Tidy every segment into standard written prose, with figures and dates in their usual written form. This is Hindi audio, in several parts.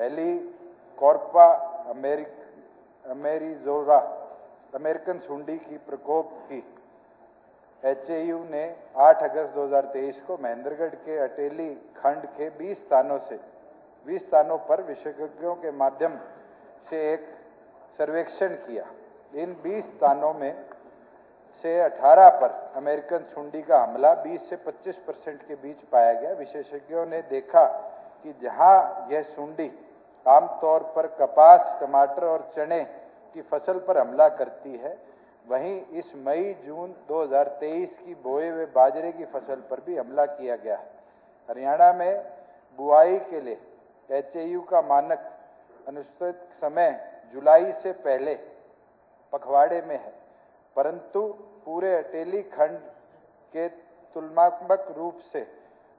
हेलिकॉर्पा अमेरिजोरा अमेरिकन सुंडी की प्रकोप की एचएयू ने 8 अगस्त 2023 को महेंद्रगढ़ के अटेली खंड के 20 स्थानों पर विशेषज्ञों के माध्यम से एक सर्वेक्षण किया। इन 20 स्थानों में से 18 पर अमेरिकन सुंडी का हमला 20 से 25% के बीच पाया गया। विशेषज्ञों ने देखा कि जहां यह सुंडी आमतौर पर कपास, टमाटर और चने की फसल पर हमला करती है, वहीं इस मई-जून 2023 की बोए हुए बाजरे की फसल पर भी हमला किया गया है। हरियाणा में बुआई के लिए एचएयू का मानक अनुसूचित समय जुलाई से पहले पखवाड़े में है, परंतु पूरे अटेली खंड के तुलनात्मक रूप से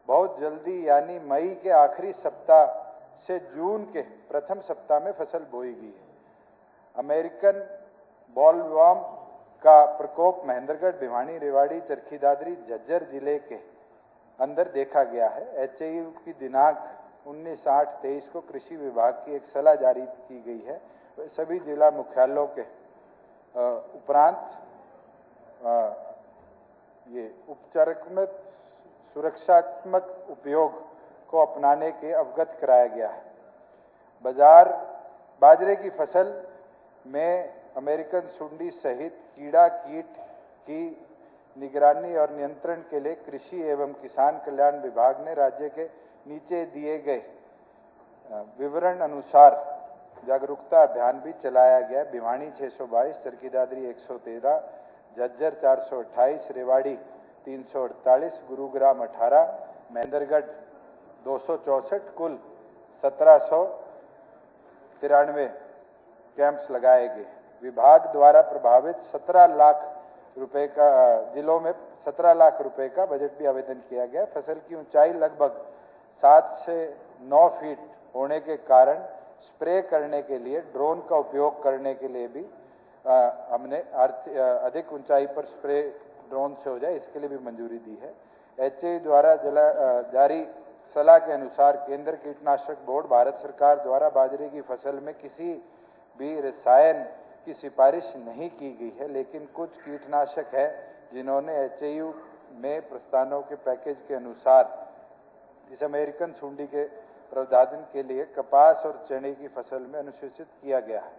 बहुत जल्दी यानी मई के आखिरी सप्ताह से जून के प्रथम सप्ताह में फसल बोई गई है। अमेरिकन बॉलवर्म का प्रकोप महेंद्रगढ़, भिवानी, रेवाड़ी, चरखी दादरी, झज्जर जिले के अंदर देखा गया है। एचएयू की दिनांक 19/8/23 को कृषि विभाग की एक सलाह जारी की गई है। सभी जिला मुख्यालयों के उपरांत ये उपचारात्मक सुरक्षात्मक उपयोग को अपनाने के अवगत कराया गया है। बाजरे की फसल में अमेरिकन सुंडी सहित कीड़ा कीट की निगरानी और नियंत्रण के लिए कृषि एवं किसान कल्याण विभाग ने राज्य के नीचे दिए गए विवरण अनुसार जागरूकता अभियान भी चलाया गया। भिवानी 622, चरखी दादरी 113, झज्जर 428, रेवाड़ी 348, गुरुग्राम 18, महेंद्रगढ़ 264, कुल 1793 कैंप्स लगाए गए। विभाग द्वारा प्रभावित 17 लाख रुपए का जिलों में 17 लाख रुपए का बजट भी आवेदन किया गया। फसल की ऊंचाई लगभग 7 से 9 फीट होने के कारण स्प्रे करने के लिए ड्रोन का उपयोग करने के लिए भी हमने अधिक ऊंचाई पर स्प्रे ड्रोन से हो जाए, इसके लिए भी मंजूरी दी है। एचए द्वारा जारी सलाह के अनुसार केंद्र कीटनाशक बोर्ड, भारत सरकार द्वारा बाजरे की फसल में किसी भी रसायन की सिफारिश नहीं की गई है, लेकिन कुछ कीटनाशक है जिन्होंने एचएयू में प्रस्तावों के पैकेज के अनुसार इस अमेरिकन सुंडी के प्रावधान के लिए कपास और चने की फसल में अनुसूचित किया गया है।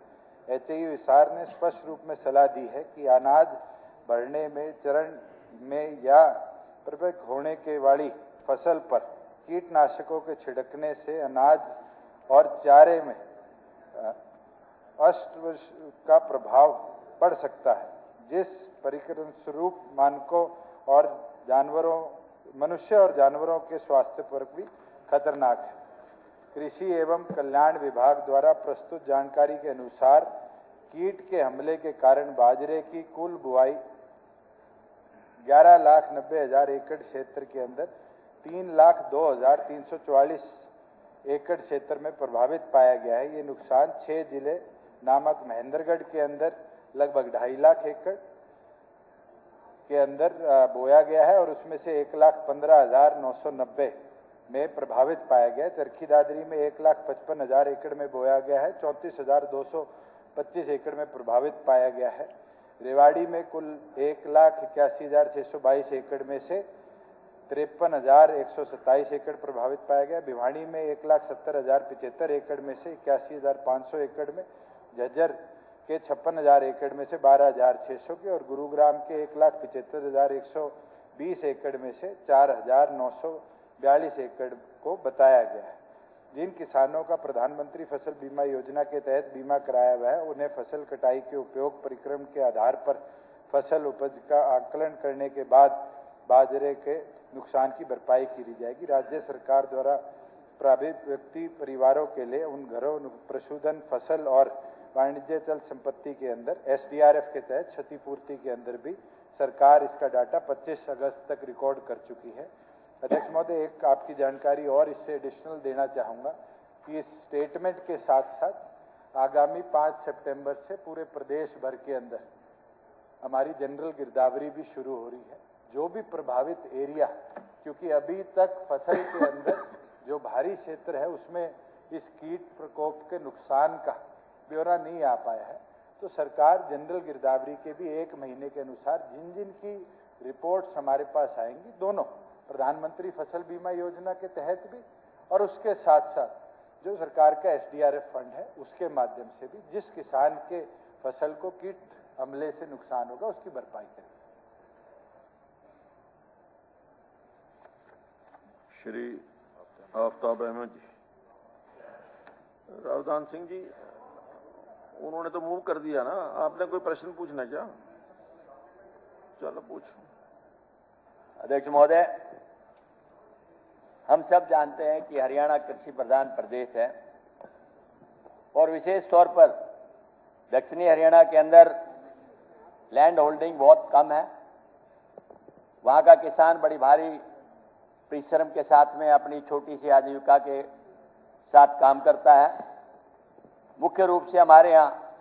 एचएयू हिसार ने स्पष्ट रूप में सलाह दी है कि अनाज बढ़ने में, चरण में या परिपक्व होने के वाली फसल पर कीटनाशकों के छिड़कने से अनाज और चारे में अष्टवश का प्रभाव पड़ सकता है, जिस परिणामस्वरूप मानकों और मनुष्य और जानवरों के स्वास्थ्य पर भी खतरनाक है। कृषि एवं कल्याण विभाग द्वारा प्रस्तुत जानकारी के अनुसार कीट के हमले के कारण बाजरे की कुल बुआई 11,90,000 एकड़ क्षेत्र के अंदर 3,02,344 एकड़ क्षेत्र में प्रभावित पाया गया है। ये नुकसान 6 जिले नामक महेंद्रगढ़ के अंदर लगभग 2.5 लाख एकड़ के अंदर बोया गया है और उसमें से 1,15,990 में प्रभावित पाया गया है। चरखी दादरी में 1,55,000 एकड़ में बोया गया है, 34,225 एकड़ में प्रभावित पाया गया है। रेवाड़ी में कुल 1,81,622 एकड़ में से 53,127 एकड़ प्रभावित पाया गया। भिवानी में 1,70,075 एकड़ में से 81,500 एकड़ में, झज्जर के 56,000 एकड़ में से 12,600 के और गुरुग्राम के 1,75,120 एकड़ में से 4,942 एकड़ को बताया गया है। जिन किसानों का प्रधानमंत्री फसल बीमा योजना के तहत बीमा कराया हुआ है, उन्हें फसल कटाई के उपयोग परिक्रम के आधार पर फसल उपज का आकलन करने के बाद बाजरे के नुकसान की भरपाई की जाएगी। राज्य सरकार द्वारा प्रभावित व्यक्ति परिवारों के लिए उन घरों, पशुधन, फसल और वाणिज्य चल संपत्ति के अंदर एसडीआरएफ के तहत क्षतिपूर्ति के अंदर भी सरकार इसका डाटा 25 अगस्त तक रिकॉर्ड कर चुकी है। अध्यक्ष महोदय, एक आपकी जानकारी और इससे एडिशनल देना चाहूँगा कि इस स्टेटमेंट के साथ साथ आगामी 5 सितंबर से पूरे प्रदेश भर के अंदर हमारी जनरल गिरदावरी भी शुरू हो रही है। जो भी प्रभावित एरिया, क्योंकि अभी तक फसल के अंदर जो भारी क्षेत्र है उसमें इस कीट प्रकोप के नुकसान का ब्यौरा नहीं आ पाया है, तो सरकार जनरल गिरदावरी के भी 1 महीने के अनुसार जिन जिन की रिपोर्ट्स हमारे पास आएंगी, दोनों प्रधानमंत्री फसल बीमा योजना के तहत भी और उसके साथ साथ जो सरकार का SDRF फंड है उसके माध्यम से भी जिस किसान के फसल को कीट हमले से नुकसान होगा उसकी भरपाई करें। श्री आफ्ताब अहमद जी। रावदान सिंह जी, उन्होंने तो मूव कर दिया ना, आपने कोई प्रश्न पूछना क्या? चलो पूछो। अध्यक्ष महोदय, हम सब जानते हैं कि हरियाणा कृषि प्रधान प्रदेश है और विशेष तौर पर दक्षिणी हरियाणा के अंदर लैंड होल्डिंग बहुत कम है। वहां का किसान बड़ी भारी परिश्रम के साथ में अपनी छोटी सी आजीविका के साथ काम करता है। मुख्य रूप से हमारे यहाँ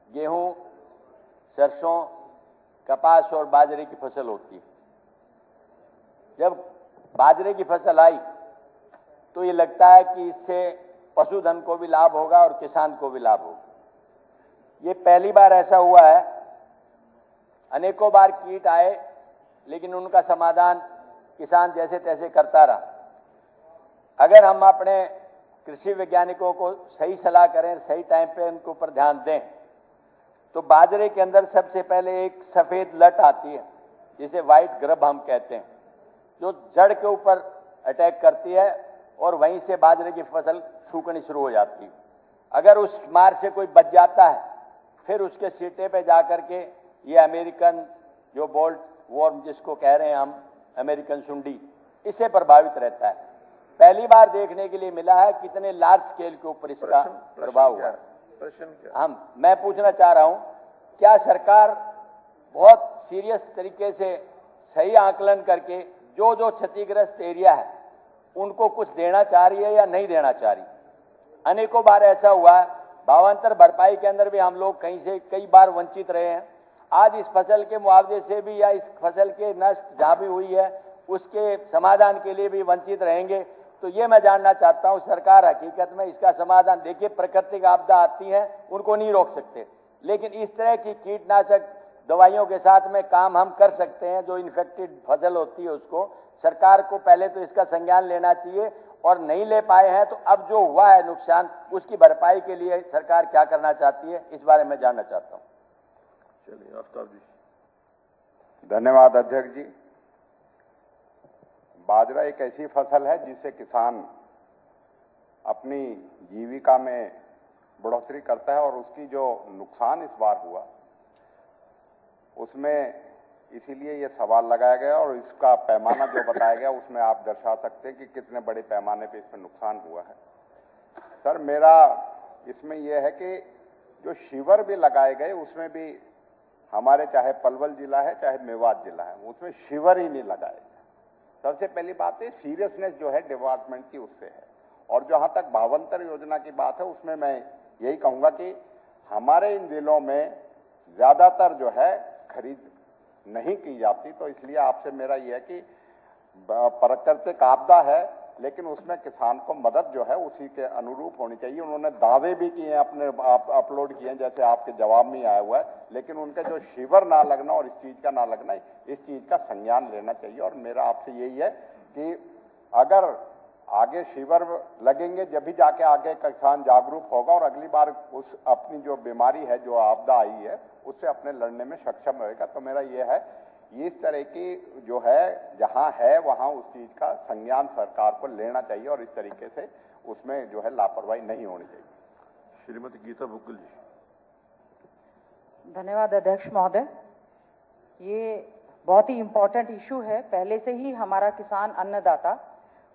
गेहूं, सरसों, कपास और बाजरे की फसल होती है। जब बाजरे की फसल आई तो ये लगता है कि इससे पशुधन को भी लाभ होगा और किसान को भी लाभ होगा। ये पहली बार ऐसा हुआ है। अनेकों बार कीट आए लेकिन उनका समाधान किसान जैसे तैसे करता रहा। अगर हम अपने कृषि वैज्ञानिकों को सही सलाह करें, सही टाइम पे उनके ऊपर ध्यान दें, तो बाजरे के अंदर सबसे पहले एक सफेद लट आती है जिसे व्हाइट ग्रब हम कहते हैं, जो जड़ के ऊपर अटैक करती है और वहीं से बाजरे की फसल सूखनी शुरू हो जाती है। अगर उस मार से कोई बच जाता है फिर उसके सीटे पे जाकर के ये अमेरिकन जो बोल्ट वॉर्म जिसको कह रहे हैं हम, अमेरिकन सुंडी, इससे प्रभावित रहता है। पहली बार देखने के लिए मिला है कितने लार्ज स्केल के ऊपर इसका प्रभाव हुआ। प्रश्न क्या? मैं पूछना चाह रहा हूं, क्या सरकार बहुत सीरियस तरीके से सही आकलन करके जो जो क्षतिग्रस्त एरिया है उनको कुछ देना चाह रही है या नहीं देना चाह रही? अनेकों बार ऐसा हुआ है, भावांतर भरपाई के अंदर भी हम लोग कहीं से कई बार वंचित रहे हैं। आज इस फसल के मुआवजे से भी या इस फसल के नष्ट जहां भी हुई है उसके समाधान के लिए भी वंचित रहेंगे। तो ये मैं जानना चाहता हूं, सरकार हकीकत में इसका समाधान, देखिए प्राकृतिक आपदा आती है उनको नहीं रोक सकते, लेकिन इस तरह की कीटनाशक दवाइयों के साथ में काम हम कर सकते हैं। जो इन्फेक्टेड फसल होती है उसको सरकार को पहले तो इसका संज्ञान लेना चाहिए, और नहीं ले पाए हैं तो अब जो हुआ है नुकसान उसकी भरपाई के लिए सरकार क्या करना चाहती है, इस बारे में जानना चाहता हूं। चलिए आफ्ताब जी। धन्यवाद अध्यक्ष जी। बाजरा एक ऐसी फसल है जिससे किसान अपनी जीविका में बढ़ोतरी करता है, और उसकी जो नुकसान इस बार हुआ उसमें इसीलिए ये सवाल लगाया गया, और इसका पैमाना जो बताया गया उसमें आप दर्शा सकते हैं कि कितने बड़े पैमाने पे इसमें नुकसान हुआ है। सर, मेरा इसमें यह है कि जो शिविर भी लगाए गए उसमें भी हमारे चाहे पलवल जिला है चाहे मेवात जिला है उसमें शिविर ही नहीं लगाए गए। सबसे पहली बात है सीरियसनेस जो है डिपार्टमेंट की उससे है। और जहां तक भावांतर योजना की बात है उसमें मैं यही कहूंगा कि हमारे इन जिलों में ज्यादातर जो है खरीद नहीं की जाती, तो इसलिए आपसे मेरा यह है कि प्राकृतिक आपदा है लेकिन उसमें किसान को मदद जो है उसी के अनुरूप होनी चाहिए। उन्होंने दावे भी किए हैं, अपने अपलोड किए हैं जैसे आपके जवाब में आया हुआ है, लेकिन उनके जो शिविर ना लगना और इस चीज का ना लगना, इस चीज का संज्ञान लेना चाहिए। और मेरा आपसे यही है कि अगर आगे शिविर लगेंगे जब भी जाके आगे किसान जागरूक होगा और अगली बार उस अपनी जो बीमारी है जो आपदा आई है उससे अपने लड़ने में सक्षम रहेगा। तो मेरा यह है इस तरह की जो है जहां है वहां उस चीज का संज्ञान सरकार को लेना चाहिए और इस तरीके से उसमें जो है लापरवाही नहीं होनी चाहिए। श्रीमती गीता बुग्गल जी। धन्यवाद अध्यक्ष महोदय। ये बहुत ही इम्पोर्टेंट इशू है। पहले से ही हमारा किसान अन्नदाता,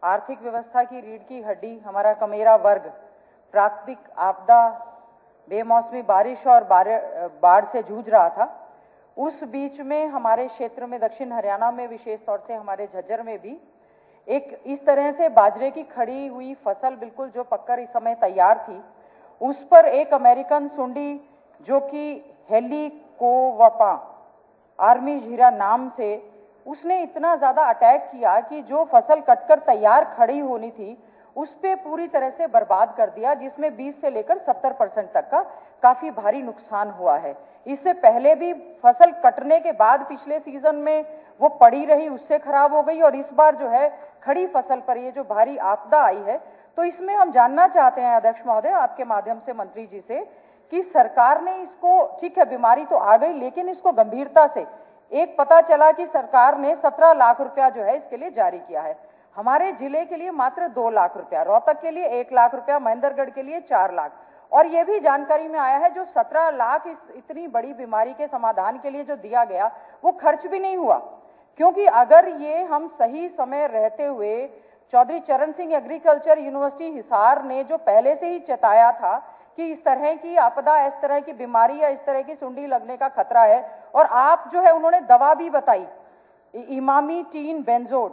आर्थिक व्यवस्था की रीढ़ की हड्डी, हमारा कमेरा वर्ग प्राकृतिक आपदा, बेमौसमी बारिश और बाढ़ से जूझ रहा था। उस बीच में हमारे क्षेत्र में दक्षिण हरियाणा में विशेष तौर से हमारे झज्जर में भी एक इस तरह से बाजरे की खड़ी हुई फसल बिल्कुल जो पककर इस समय तैयार थी, उस पर एक अमेरिकन सुंडी जो कि हेलिकोवर्पा आर्मी जीरा नाम से, उसने इतना ज्यादा अटैक किया कि जो फसल कटकर तैयार खड़ी होनी थी उस पे पूरी तरह से बर्बाद कर दिया, जिसमें 20 से लेकर 70% तक का काफी भारी नुकसान हुआ है। इससे पहले भी फसल कटने के बाद पिछले सीजन में वो पड़ी रही, उससे खराब हो गई, और इस बार जो है खड़ी फसल पर ये जो भारी आपदा आई है, तो इसमें हम जानना चाहते हैं अध्यक्ष महोदय आपके माध्यम से मंत्री जी से कि सरकार ने इसको, ठीक है बीमारी तो आ गई, लेकिन इसको गंभीरता से, एक पता चला कि सरकार ने 17 लाख रुपया जो है इसके लिए जारी किया है। हमारे जिले के लिए मात्र 2 लाख रुपया, रोहतक के लिए 1 लाख रुपया, महेंद्रगढ़ के लिए 4 लाख, और ये भी जानकारी में आया है जो 17 लाख इस इतनी बड़ी बीमारी के समाधान के लिए जो दिया गया वो खर्च भी नहीं हुआ, क्योंकि अगर ये हम सही समय रहते हुए, चौधरी चरण सिंह एग्रीकल्चर यूनिवर्सिटी हिसार ने जो पहले से ही चेताया था कि इस तरह की आपदा, इस तरह की बीमारी या इस तरह की सुंडी लगने का खतरा है, और आप जो है उन्होंने दवा भी बताई, इमामीटीन बेंजोड,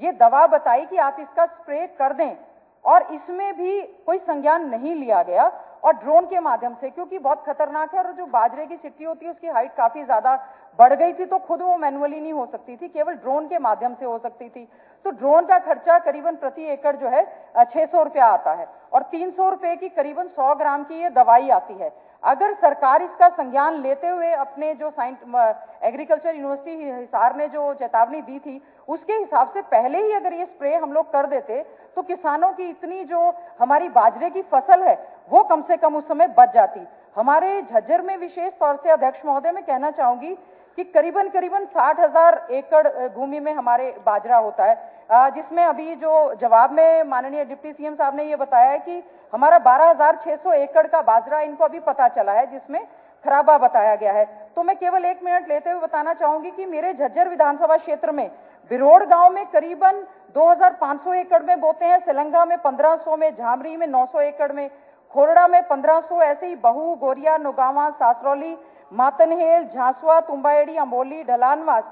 ये दवा बताई कि आप इसका स्प्रे कर दें, और इसमें भी कोई संज्ञान नहीं लिया गया, और ड्रोन के माध्यम से, क्योंकि बहुत खतरनाक है, और जो बाजरे की सिट्टी होती है उसकी हाइट काफी ज्यादा बढ़ गई थी, तो खुद वो मैनुअली नहीं हो सकती थी, केवल ड्रोन के माध्यम से हो सकती थी। तो ड्रोन का खर्चा करीबन प्रति एकड़ जो है 600 रुपया आता है, और 300 रुपए की करीबन 100 ग्राम की ये दवाई आती है। अगर सरकार इसका संज्ञान लेते हुए अपने जो एग्रीकल्चर यूनिवर्सिटी हिसार ने जो चेतावनी दी थी उसके हिसाब से पहले ही अगर ये स्प्रे हम लोग कर देते, तो किसानों की इतनी जो हमारी बाजरे की फसल है वो कम से कम उस समय बच जाती। हमारे झज्जर में विशेष तौर से अध्यक्ष महोदय मैं कहना चाहूंगी कि करीबन 60,000 एकड़ भूमि में हमारे बाजरा होता है, जिसमें अभी जो जवाब में माननीय डिप्टी सीएम साहब ने ये बताया है कि हमारा 12,600 एकड़ का बाजरा इनको अभी पता चला है, जिसमें खराबा बताया गया है। तो मैं केवल 1 मिनट लेते हुए बताना चाहूंगी कि मेरे झज्जर विधानसभा क्षेत्र में बिरोड़ गांव में करीबन 2,500 एकड़ में बोते हैं, सिलंगा में 1500 में, झामरी में 900 एकड़ में, खोरड़ा में 1500, ऐसे ही बहू, गोरिया, नौगावा, सासरौली, मातनहेल, झांसवा, तुम्बाएड़ी, अमोली, ढलानवास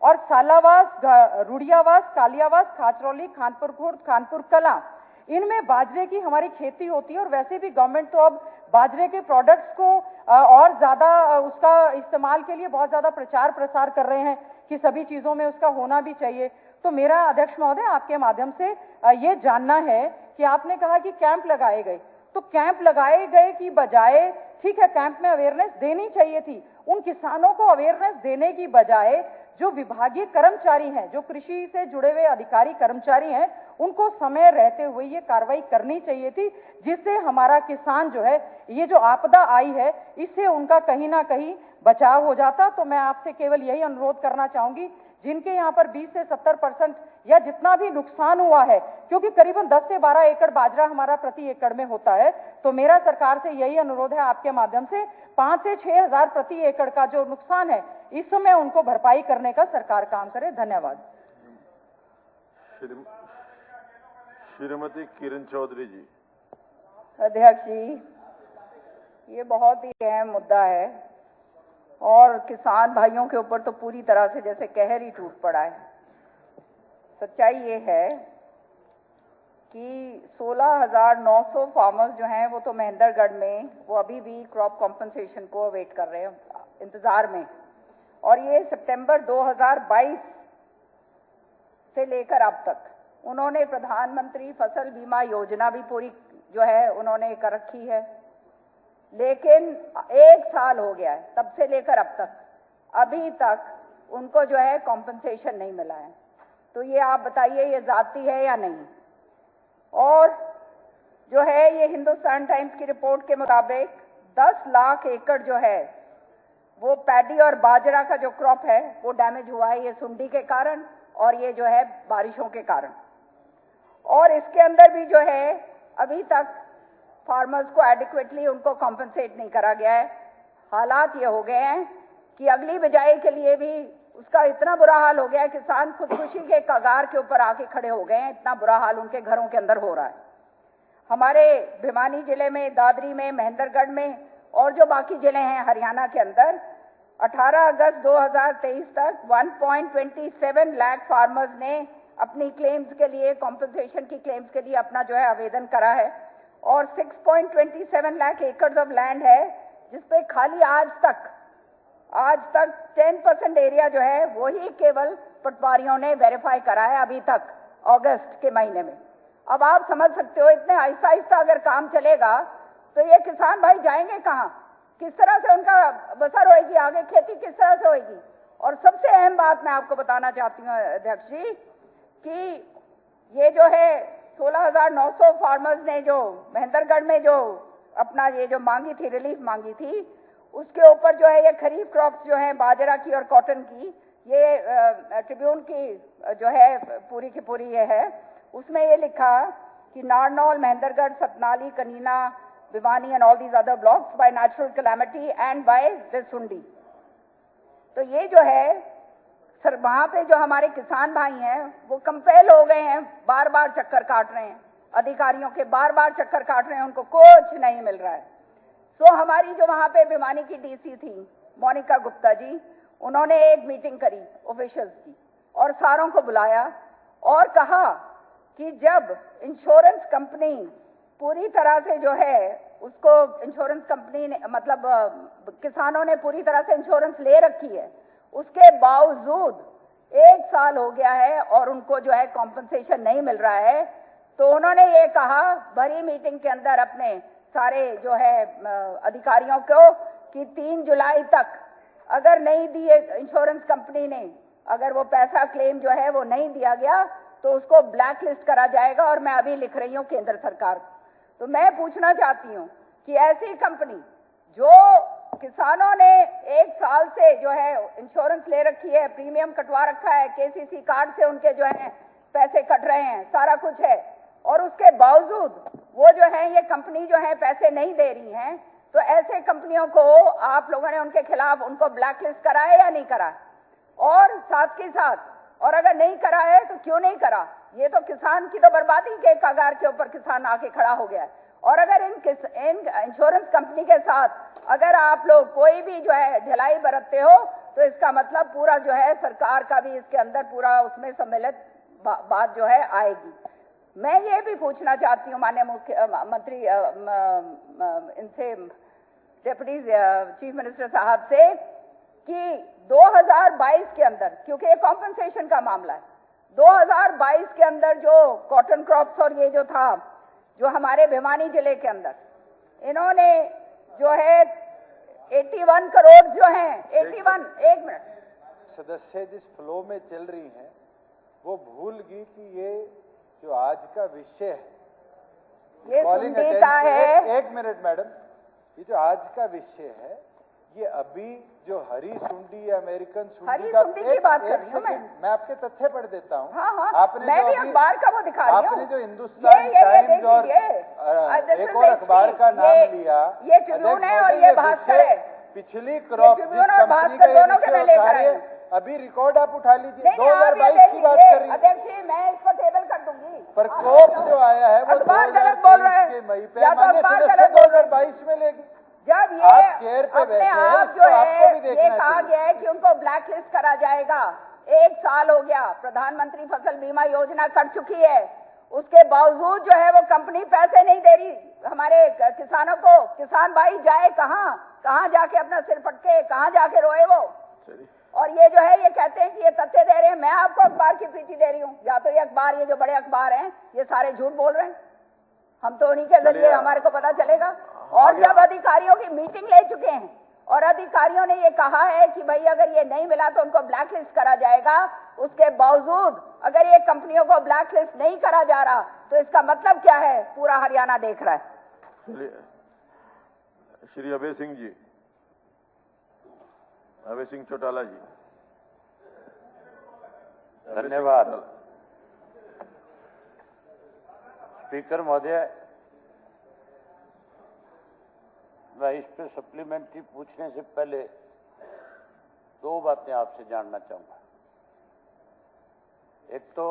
और सालावास, रुड़ियावास, कालियावास, खाचरौली, खानपुर खुर्द, खानपुर कला, इनमें बाजरे की हमारी खेती होती है। और वैसे भी गवर्नमेंट तो अब बाजरे के प्रोडक्ट्स को और ज्यादा उसका इस्तेमाल के लिए बहुत ज्यादा प्रचार प्रसार कर रहे हैं कि सभी चीजों में उसका होना भी चाहिए। तो मेरा अध्यक्ष महोदय आपके माध्यम से ये जानना है कि आपने कहा कि कैंप लगाए गए, तो कैंप लगाए गए की बजाय, ठीक है कैंप में अवेयरनेस देनी चाहिए थी, उन किसानों को अवेयरनेस देने की बजाय जो विभागीय कर्मचारी हैं, जो कृषि से जुड़े हुए अधिकारी कर्मचारी हैं, उनको समय रहते हुए ये कार्रवाई करनी चाहिए थी, जिससे हमारा किसान जो है, ये जो आपदा आई है इससे उनका कहीं ना कहीं बचाव हो जाता। तो मैं आपसे केवल यही अनुरोध करना चाहूंगी, जिनके यहाँ पर 20 से 70% या जितना भी नुकसान हुआ है, क्योंकि करीबन 10 से 12 एकड़ बाजरा हमारा प्रति एकड़ में होता है, तो मेरा सरकार से यही अनुरोध है आपके माध्यम से 5 से 6 हजार प्रति एकड़ का जो नुकसान है इस समय उनको भरपाई करने का सरकार काम करे। धन्यवाद। श्रीमती किरण चौधरी जी। अध्यक्ष जी, ये बहुत ही अहम मुद्दा है और किसान भाइयों के ऊपर तो पूरी तरह से जैसे कहर ही टूट पड़ा है। सच्चाई ये है कि 16,900 फार्मर्स जो हैं वो तो महेंद्रगढ़ में वो अभी भी क्रॉप कॉम्पनसेशन को अवेट कर रहे हैं, इंतजार में, और ये सितंबर 2022 से लेकर अब तक उन्होंने प्रधानमंत्री फसल बीमा योजना भी पूरी जो है उन्होंने कर रखी है, लेकिन 1 साल हो गया है तब से लेकर अब तक, अभी तक उनको जो है कॉम्पनसेशन नहीं मिला है। तो ये आप बताइए ये जाती है या नहीं। और जो है ये हिंदुस्तान टाइम्स की रिपोर्ट के मुताबिक 10 लाख एकड़ जो है वो पैडी और बाजरा का जो क्रॉप है वो डैमेज हुआ है, ये सुंडी के कारण और ये जो है बारिशों के कारण। और इसके अंदर भी जो है अभी तक फार्मर्स को एडिक्वेटली उनको कॉम्पनसेट नहीं करा गया है। हालात ये हो गए हैं कि अगली बिजाई के लिए भी उसका इतना बुरा हाल हो गया है, किसान खुदकुशी के कगार के ऊपर आके खड़े हो गए हैं, इतना बुरा हाल उनके घरों के अंदर हो रहा है। हमारे भिवानी जिले में, दादरी में, महेंद्रगढ़ में और जो बाकी जिले हैं हरियाणा के अंदर 18 अगस्त 2023 तक 1.27 लाख फार्मर्स ने अपनी क्लेम्स के लिए, कॉम्पनसेशन की क्लेम्स के लिए अपना जो है आवेदन करा है और 6.27 लाख एकड़ ऑफ लैंड है जिसपे खाली आज तक 10% एरिया जो है वही केवल पटवारियों ने वेरीफाई करा है अभी तक अगस्त के महीने में। अब आप समझ सकते हो इतने आहिस्ता आहिस्ता अगर काम चलेगा तो ये किसान भाई जाएंगे कहाँ, किस तरह से उनका बसर होएगी, आगे खेती किस तरह से होएगी। और सबसे अहम बात मैं आपको बताना चाहती हूँ अध्यक्ष जी कि ये जो है 16,900 फार्मर्स ने जो महेंद्रगढ़ में जो अपना ये जो मांगी थी, रिलीफ मांगी थी, उसके ऊपर जो है ये खरीफ क्रॉप्स जो है बाजरा की और कॉटन की, ये ट्रिब्यून की जो है पूरी की पूरी ये है, उसमें ये लिखा कि Narnaul, Mahendragarh, Satnali, Kanina, Bhiwani and all these other blocks by natural calamity and by the सुंडी। तो ये जो है सर वहां पे जो हमारे किसान भाई हैं वो कंपेल हो गए हैं, बार बार चक्कर काट रहे हैं, अधिकारियों के बार बार चक्कर काट रहे हैं, उनको कुछ नहीं मिल रहा है। सो हमारी जो वहां पे भिवानी की डीसी थी मोनिका गुप्ता जी, उन्होंने एक मीटिंग करी ऑफिशियल्स की और सारों को बुलाया और कहा कि जब इंश्योरेंस कंपनी पूरी तरह से जो है उसको इंश्योरेंस कंपनी ने मतलब किसानों ने पूरी तरह से इंश्योरेंस ले रखी है, उसके बावजूद 1 साल हो गया है और उनको जो है कॉम्पनसेशन नहीं मिल रहा है, तो उन्होंने ये कहा भरी मीटिंग के अंदर अपने सारे जो है अधिकारियों को कि 3 जुलाई तक अगर नहीं दिए इंश्योरेंस कंपनी ने, अगर वो पैसा क्लेम जो है वो नहीं दिया गया तो उसको ब्लैक लिस्ट करा जाएगा। और मैं अभी लिख रही हूँ केंद्र सरकार को। तो मैं पूछना चाहती हूँ कि ऐसी कंपनी जो किसानों ने 1 साल से जो है इंश्योरेंस ले रखी है, प्रीमियम कटवा रखा है, केसीसी कार्ड से उनके जो है पैसे कट रहे हैं, सारा कुछ है, और उसके बावजूद वो जो है ये कंपनी जो है पैसे नहीं दे रही हैं, तो ऐसे कंपनियों को आप लोगों ने उनके खिलाफ उनको ब्लैक लिस्ट करा है या नहीं करा? और साथ के साथ, और अगर नहीं करा है तो क्यों नहीं करा? ये तो किसान की तो बर्बादी के कगार के ऊपर किसान आके खड़ा हो गया है। और अगर इन इंश्योरेंस कंपनी के साथ अगर आप लोग कोई भी जो है ढिलाई बरतते हो तो इसका मतलब पूरा जो है सरकार का भी इसके अंदर पूरा उसमें सम्मिलित बात जो है आएगी। मैं ये भी पूछना चाहती हूँ माननीय मुख्यमंत्री इनसे डिप्टी चीफ मिनिस्टर साहब से कि 2022 के अंदर, क्योंकि ये कॉम्पनसेशन का मामला है, 2022 के अंदर जो कॉटन क्रॉप्स और ये जो था जो हमारे भिवानी जिले के अंदर इन्होंने जो है 81 करोड़ जो है 81, एक मिनट, सदस्य जिस फ्लो में चल रही हैं वो भूल गई कि ये जो आज का विषय है, ये सुंडी का है। एक मिनट मैडम, ये जो आज का विषय है ये अभी जो हरी सुंडी या अमेरिकन हरी सुंडी सुंडी की बात कर रही हूँ मैं आपके तथ्य पढ़ देता हूँ। हाँ हाँ, आपने मैं भी अखबार का वो दिखा रही हूँ। आपने जो हिंदुस्तान टाइम्स और एक और अखबार का नाम लिया, ये ट्रिब्यून है और ये भास्कर है, पिछली क्रॉप जिस कंपनी का दोनों के मैं लेकर आई हूँ। अभी रिकॉर्ड आप उठा लीजिए, 2022 की बात कर रही है अध्यक्ष जी, मैं इसको टेबल कर दूंगी। प्रकोप जो आया है वो अखबार गलत बोल रहे हैं, मई पे या तो अखबार गलत बोल रहे हैं। 2022 में लेगी। जब ये आप चेयर पे अपने बैठे हैं, आप इसको जो आपको है भी देखना ये कहा चाहिए। गया है कि उनको ब्लैक लिस्ट करा जाएगा। 1 साल हो गया, प्रधानमंत्री फसल बीमा योजना कट चुकी है, उसके बावजूद जो है वो कंपनी पैसे नहीं दे रही हमारे किसानों को। किसान भाई जाए कहाँ, कहाँ जाके अपना सिर पटके, कहाँ जाके रोए वो। और ये जो है ये कहते हैं कि ये तथ्य दे रहे हैं, मैं आपको अखबार की प्रीति दे रही हूँ। या तो ये अखबार, ये जो बड़े अखबार हैं ये सारे झूठ बोल रहे हैं, हम तो उन्हीं के जरिए हमारे को पता चलेगा। और जब अधिकारियों की मीटिंग ले चुके हैं और अधिकारियों ने ये कहा है कि भाई अगर ये नहीं मिला तो उनको ब्लैक लिस्ट करा जाएगा, उसके बावजूद अगर ये कंपनियों को ब्लैक लिस्ट नहीं करा जा रहा तो इसका मतलब क्या है, पूरा हरियाणा देख रहा है। श्री अभय सिंह जी, अभय सिंह चौटाला जी। धन्यवाद स्पीकर महोदय। मैं इस पे सप्लीमेंट्री पूछने से पहले 2 बातें आपसे जानना चाहूंगा। एक तो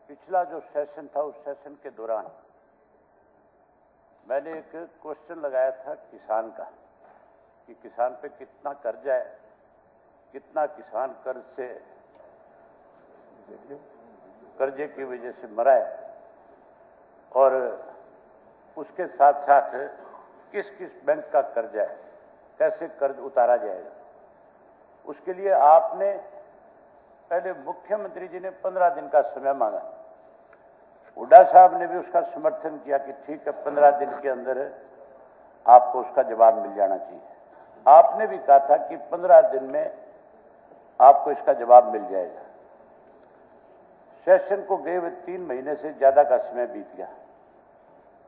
पिछला जो सेशन था उस सेशन के दौरान मैंने एक क्वेश्चन लगाया था किसान का कि किसान पे कितना कर्जा है, कितना किसान कर्जे की वजह से मरा है, और उसके साथ साथ किस किस बैंक का कर्जा है, कैसे कर्ज उतारा जाएगा। उसके लिए आपने पहले मुख्यमंत्री जी ने 15 दिन का समय मांगा, हुड्डा साहब ने भी उसका समर्थन किया कि ठीक है 15 दिन के अंदर आपको उसका जवाब मिल जाना चाहिए। आपने भी कहा था कि 15 दिन में आपको इसका जवाब मिल जाएगा। सेशन को गए हुए 3 महीने से ज्यादा का समय बीत गया,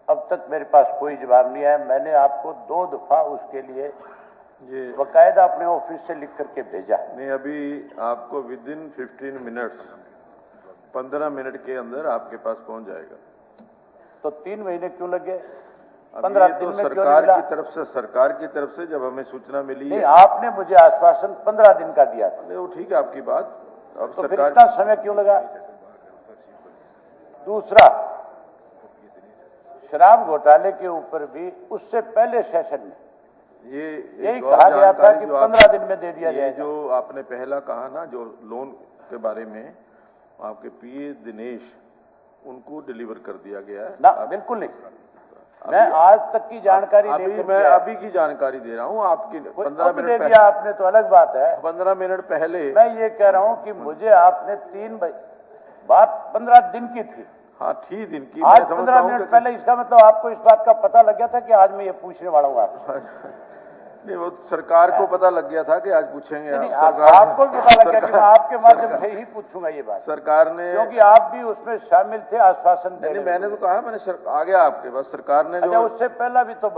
अब तक मेरे पास कोई जवाब नहीं आया। मैंने आपको 2 दफा उसके लिए ये बाकायदा अपने ऑफिस से लिख करके भेजा। मैं अभी आपको विद इन 15 मिनट्स 15 मिनट के अंदर आपके पास पहुंच जाएगा। तो 3 महीने क्यों लगे? अब 15 ये दिन तो में क्यों सरकार नहीं की तरफ से जब हमें सूचना मिली नहीं, है, आपने मुझे आश्वासन 15 दिन का दिया था, वो ठीक है आपकी बात। अब तो फिर सरकार इतना समय क्यों लगा? दूसरा, शराब घोटाले के ऊपर भी उससे पहले सेशन में ये यही एक और कहा गया था जानकारी कि जो आप- 15 दिन में दे दिया ये जाएगा। जो आपने पहला कहा ना, जो लोन के बारे में, आपके पीए दिनेश उनको डिलीवर कर दिया गया है। ना, बिल्कुल नहीं। मैं आज तक की जानकारी अभी लेकर मैं के आया। अभी की जानकारी दे रहा हूँ आपकी। कोई 15 अब दे मिनट दिया आपने तो अलग बात है। 15 मिनट पहले। मैं ये कह रहा हूं कि मुझे आपने 3 बात 15 दिन की थी, हाँ, ठीक दिन की। आज मैं समझता 15 हूँ मिनट कि- पहले। इसका मतलब आपको इस बात का पता लग गया था कि आज मैं ये पूछने वाला हूं आपसे। नहीं, वो सरकार को पता लग गया था कि आज पूछेंगे नहीं, आप। आपको भी पता लग गया कि मैं आपके माध्यम से ही पूछूंगा ये बात, सरकार ने, क्योंकि आप भी उसमें शामिल थे आश्वासन देने नहीं, में। मैंने तो कहा, मैंने आ गया आपके पास। सरकार ने अच्छा, जो उससे पहला भी तो